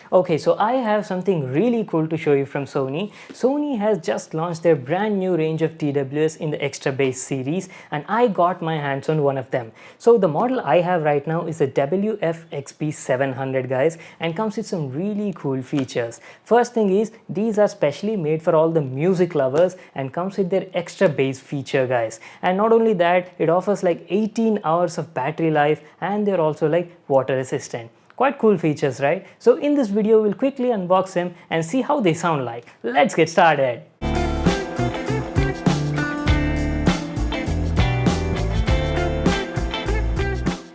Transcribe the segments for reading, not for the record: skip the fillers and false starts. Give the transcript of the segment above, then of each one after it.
Okay, so I have something really cool to show you from Sony. Sony has just launched their brand new range of TWS in the Extra Bass series, and I got my hands on one of them. So the model I have right now is the WF-XB700 guys, and comes with some really cool features. First thing is, these are specially made for all the music lovers and comes with their Extra Bass feature guys. And not only that, it offers like 18 hours of battery life, and they're also like water resistant. Quite cool features, right? So in this video, we'll quickly unbox them and see how they sound like. Let's get started.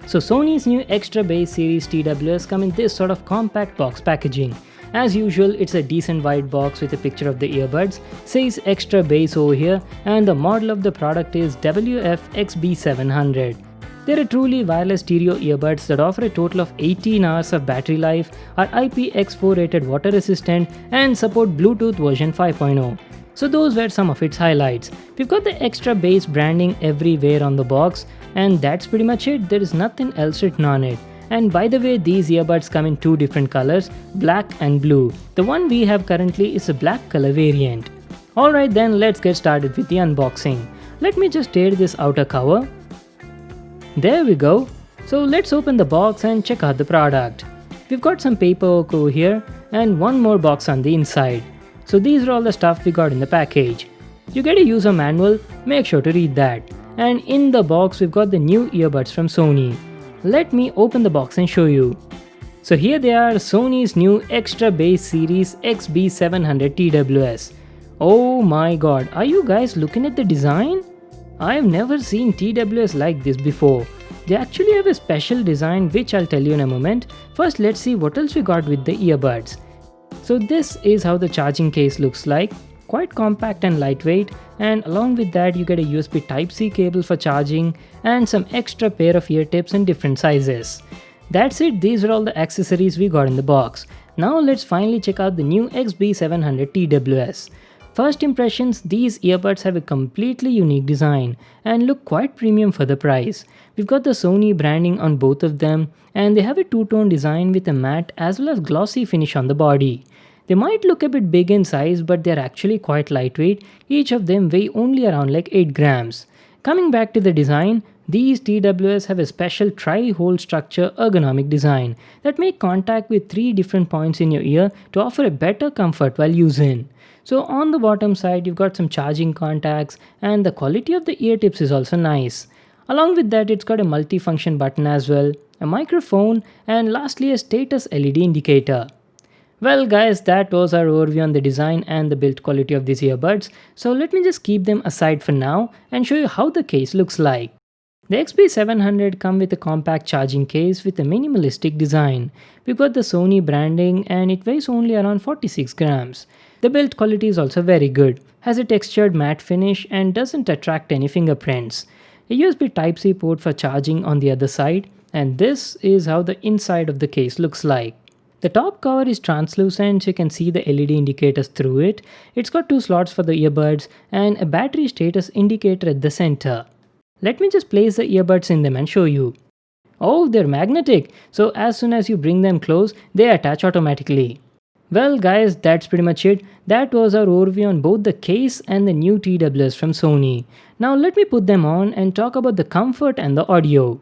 So Sony's new Extra Bass series TWS come in this sort of compact box packaging. As usual, it's a decent white box with a picture of the earbuds, says Extra Bass over here, and the model of the product is WF-XB700. They're a truly wireless stereo earbuds that offer a total of 18 hours of battery life, are IPX4 rated, water resistant, and support Bluetooth version 5.0. So those were some of its highlights. We've got the Extra Bass branding everywhere on the box, and that's pretty much it. There is nothing else written on it. And by the way, these earbuds come in two different colors, black and blue. The one we have currently is a black color variant. Alright then, let's get started with the unboxing. Let me just tear this outer cover. There we go. So let's open the box and check out the product. We've got some paperwork over here and one more box on the inside. So these are all the stuff we got in the package. You get a user manual, make sure to read that. And in the box we've got the new earbuds from Sony. Let me open the box and show you. So here they are, Sony's new Extra Bass series XB700 TWS. Oh my god, are you guys looking at the design? I've never seen TWS like this before. They actually have a special design which I'll tell you in a moment. First, let's see what else we got with the earbuds. So this is how the charging case looks like. Quite compact and lightweight, and along with that you get a USB Type-C cable for charging and some extra pair of ear tips in different sizes. That's it, these are all the accessories we got in the box. Now let's finally check out the new XB700 TWS. First impressions, these earbuds have a completely unique design and look quite premium for the price. We've got the Sony branding on both of them, and they have a two-tone design with a matte as well as glossy finish on the body. They might look a bit big in size, but they're actually quite lightweight. Each of them weigh only around like 8 grams. Coming back to the design, these TWS have a special tri-hole structure ergonomic design that make contact with 3 different points in your ear to offer a better comfort while using. So on the bottom side you've got some charging contacts, and the quality of the ear tips is also nice. Along with that, it's got a multi-function button as well, a microphone, and lastly a status LED indicator. Well guys, that was our overview on the design and the build quality of these earbuds, so let me just keep them aside for now and show you how the case looks like. The XB700 come with a compact charging case with a minimalistic design. We've got the Sony branding and it weighs only around 46 grams. The build quality is also very good, has a textured matte finish and doesn't attract any fingerprints. A USB Type-C port for charging on the other side, and this is how the inside of the case looks like. The top cover is translucent so you can see the LED indicators through it. It's got 2 slots for the earbuds and a battery status indicator at the center. Let me just place the earbuds in them and show you. Oh, they're magnetic, so as soon as you bring them close, they attach automatically. Well guys, that's pretty much it. That was our overview on both the case and the new TWS from Sony. Now let me put them on and talk about the comfort and the audio.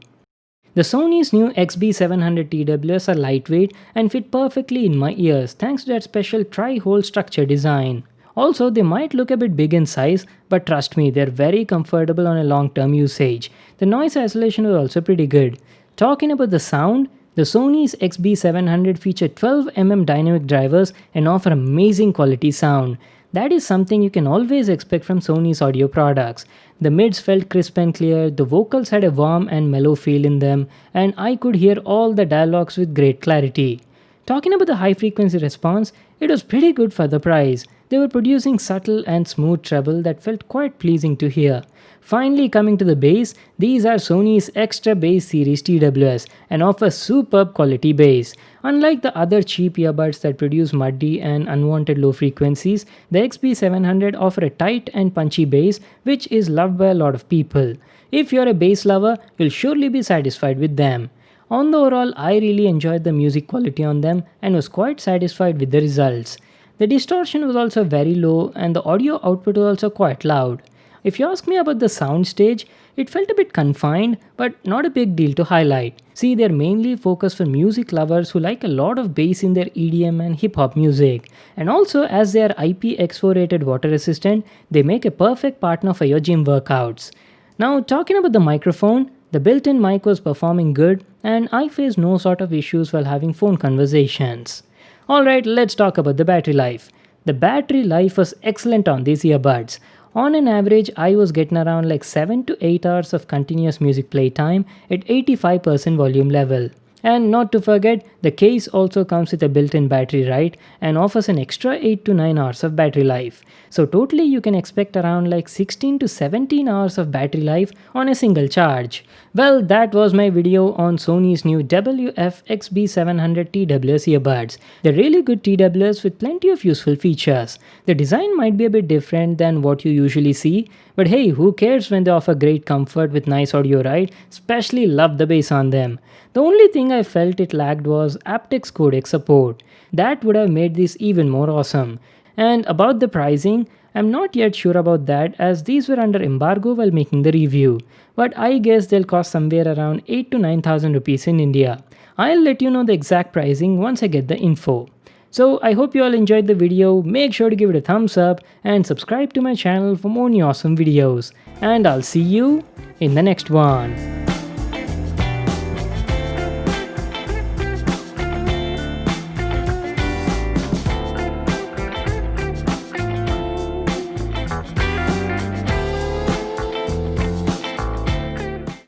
The Sony's new XB700 TWS are lightweight and fit perfectly in my ears thanks to that special tri-hole structure design. Also, they might look a bit big in size, but trust me, they're very comfortable on a long-term usage. The noise isolation was also pretty good. Talking about the sound, the Sony's XB700 feature 12mm dynamic drivers and offer amazing quality sound. That is something you can always expect from Sony's audio products. The mids felt crisp and clear, the vocals had a warm and mellow feel in them, and I could hear all the dialogues with great clarity. Talking about the high frequency response, it was pretty good for the price. They were producing subtle and smooth treble that felt quite pleasing to hear. Finally, coming to the bass, these are Sony's Extra Bass series TWS and offer superb quality bass. Unlike the other cheap earbuds that produce muddy and unwanted low frequencies, the XB700 offer a tight and punchy bass which is loved by a lot of people. If you're a bass lover, you'll surely be satisfied with them. On the overall, I really enjoyed the music quality on them and was quite satisfied with the results. The distortion was also very low and the audio output was also quite loud. If you ask me about the sound stage, it felt a bit confined, but not a big deal to highlight. See, they're mainly focused for music lovers who like a lot of bass in their EDM and hip hop music. And also, as they are IPX4 rated water resistant, they make a perfect partner for your gym workouts. Now, talking about the microphone, the built in mic was performing good, and I faced no sort of issues while having phone conversations. Alright, let's talk about the battery life. The battery life was excellent on these earbuds. On an average, I was getting around like 7 to 8 hours of continuous music playtime at 85% volume level. And not to forget, the case also comes with a built-in battery, right, and offers an extra 8 to 9 hours of battery life. So totally you can expect around like 16 to 17 hours of battery life on a single charge. Well, that was my video on Sony's new WF-XB700 TWS earbuds. They're really good TWS with plenty of useful features. The design might be a bit different than what you usually see, but hey, who cares when they offer great comfort with nice audio, right? Especially love the bass on them. The only thing I felt it lacked was aptX codec support. That would have made this even more awesome. And about the pricing, I'm not yet sure about that as these were under embargo while making the review. But I guess they'll cost somewhere around 8 to 9,000 rupees in India. I'll let you know the exact pricing once I get the info. So I hope you all enjoyed the video, make sure to give it a thumbs up and subscribe to my channel for more new awesome videos. And I'll see you in the next one.